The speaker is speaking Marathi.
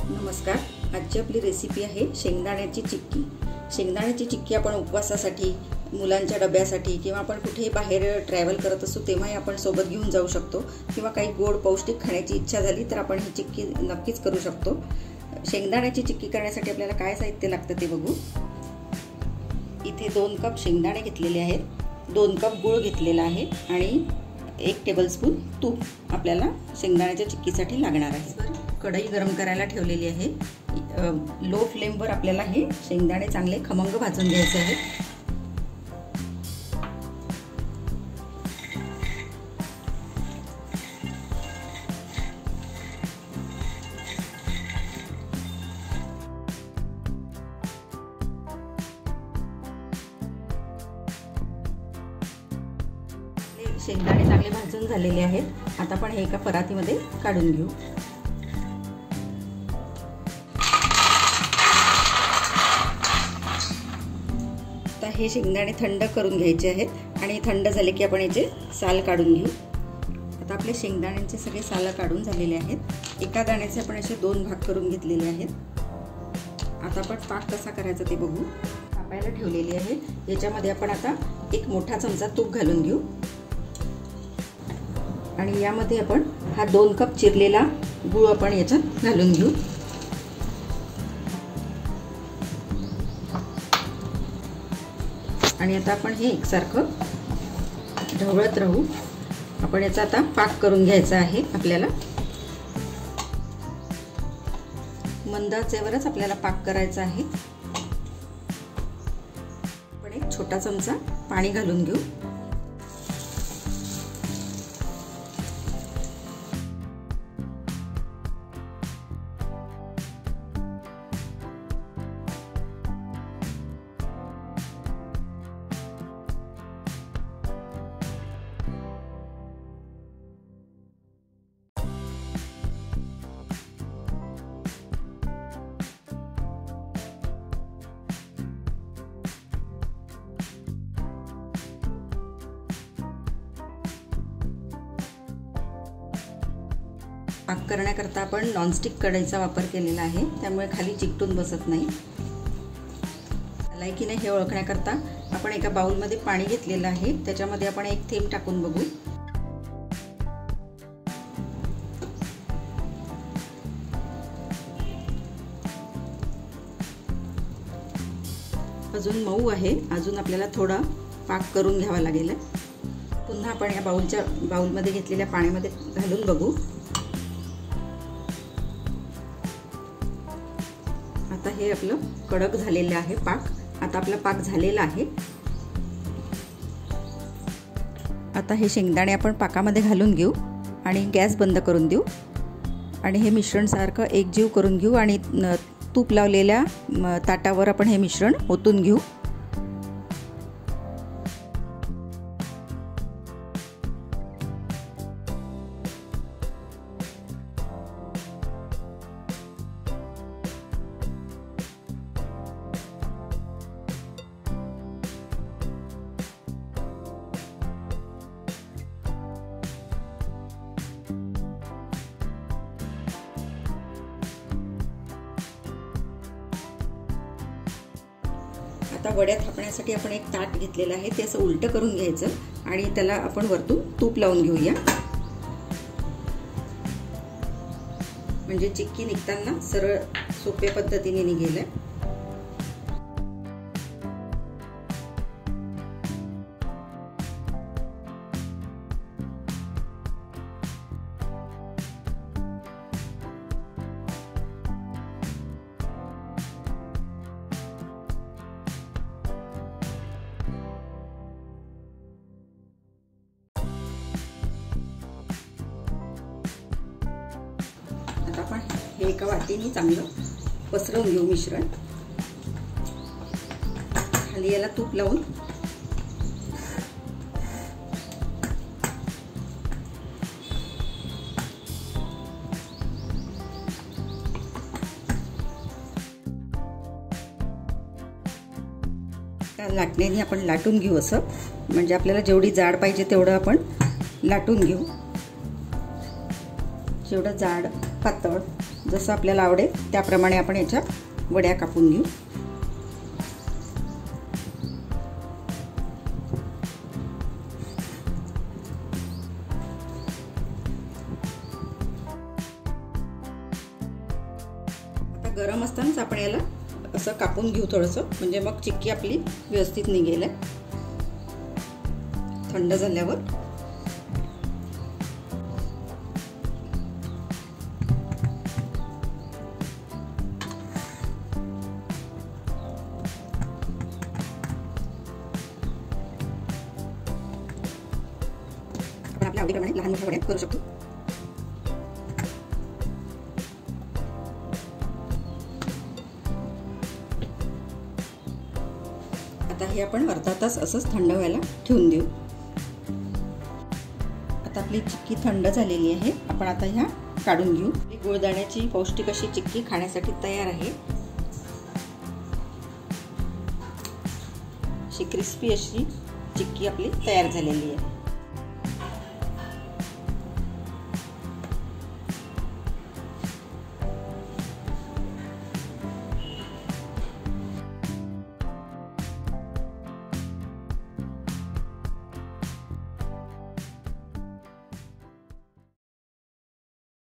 नमस्कार। आजची आपली रेसिपी आहे शेंगदाण्याची चिक्की। शेंगदाण्याची चिक्की आपण उपवासासाठी, मुलांच्या डब्यासाठी किंवा आपण कुठेही बाहेर ट्रॅव्हल करत असू तेव्हाही आपण सोबत घेऊन जाऊ शकतो किंवा काही गोड पौष्टिक खाण्याची इच्छा झाली तर आपण ही चिक्की नक्कीच करू शकतो। शेंगदाण्याची चिक्की करण्यासाठी आपल्याला काय साहित्य लागतं ते बघू। इथे 2 कप शेंगदाणे घेतलेले आहेत, 2 कप गूळ घेतलेला आहे आणि 1 टेबलस्पून तूप आपल्याला शेंगदाण्याच्या चिक्कीसाठी लागणार आहे। कढई गरम करायला ठेवलेली आहे। लो फ्लेमवर आपल्याला हे शेंगदाणे चांगले खमंग भाजून घ्यायचे आहेत। शेंगदाणे चांगले भाजून झालेले आहेत। आता आपण हे एका परातीमध्ये काढून घेऊ। आता हे शेंगदाणे थंड करून घ्यायचे आहेत आणि थंड झाले की आपण याचे साल काढून घेऊ। आता आपले शेंगदाण्यांचे सगळे साल काढून झालेले आहेत। एका दाण्याचे आपण असे 2 भाग करून घेतलेले आहेत। आता आपण पाक कसा करायचा ते बघू। तापायला ठेवलेली आहे। याच्यामध्ये आपण आता 1 मोठा चमचा तूप घालून घेऊ आणि यामध्ये आपण हा 2 कप चिरलेला गूळ आपण याच्यात घालून घेऊ। आणि आता आपण हे एकसारखं ढवळत राहू। आपण याचा आता पाक करून घ्यायचा आहे। आपल्याला मंद आचेवरच आपल्याला पाक करायचा आहे। आपण 1 छोटा चमचा पाणी घालून घेऊ। पाक करण्याकरता आपण नॉनस्टिक कढईचा वापर केलेला आहे, त्यामुळे खाली चिकटून बसत नाही। झालाय की नाही हे ओळखण्याकरता आपण एका बाउलमध्ये पाणी घेतलेलं आहे, त्याच्यामध्ये आपण 1 थेंब टाकून बघू। अजून मऊ आहे, अजून आपल्याला थोडा पाक करून घ्यावा लागेल। पुन्हा आपण या बाउलमध्ये घेतलेल्या पाण्यामध्ये घालून बघू। आता हे आपलं कडक झालेलं आहे पाक। आता आपला पाक झालेला आहे। आता हे शेंगदाणे आपण पाकामध्ये घालून घेऊ आणि गॅस बंद करून देऊ आणि हे मिश्रण सारखं एकजीव करून घेऊ आणि तूप लावलेल्या ताटावर आपण हे मिश्रण ओतून घेऊ। आता वड्या थापण्यासाठी आपण 1 ताट घेतलेलं आहे, ते असं उलट करून घ्यायचं आणि त्याला आपण वरतून तूप लावून घेऊया, म्हणजे चिक्की निघताना सरळ सोप्या पद्धतीने निघेल। आता आपण हे एका वाटीने चांगलं पसरवून घेऊ मिश्रण। खाली याला तूप लावून लाटण्याने आपण लाटून घेऊ असं, म्हणजे आपल्याला जेवढी जाड पाहिजे तेवढं आपण लाटून घेऊ। जेवढं जाड पातळ जसं आपल्याला आवडेल त्याप्रमाणे आपण याच्या वड्या कापून घेऊ. आता गरम असतानाच आपण याला असं कापून घेऊ थोडंसं, म्हणजे मग चिक्की आपली व्यवस्थित निघेल. थंड झाल्यावर आपण आपल्या आवडीप्रमाणे लहान मोठ्या वड्या करू शकतो. आता हे आपण अर्धा तास असंच थंड व्हायला ठेवून देऊ. आता आपली चिक्की थंड झालेली आहे. आपण आता ह्या काढून घेऊ. गुळदाण्याची पौष्टिक अशी चिक्की खाण्यासाठी तयार आहे. अशी क्रिस्पी अशी चिक्की आपली तयार झालेली आहे.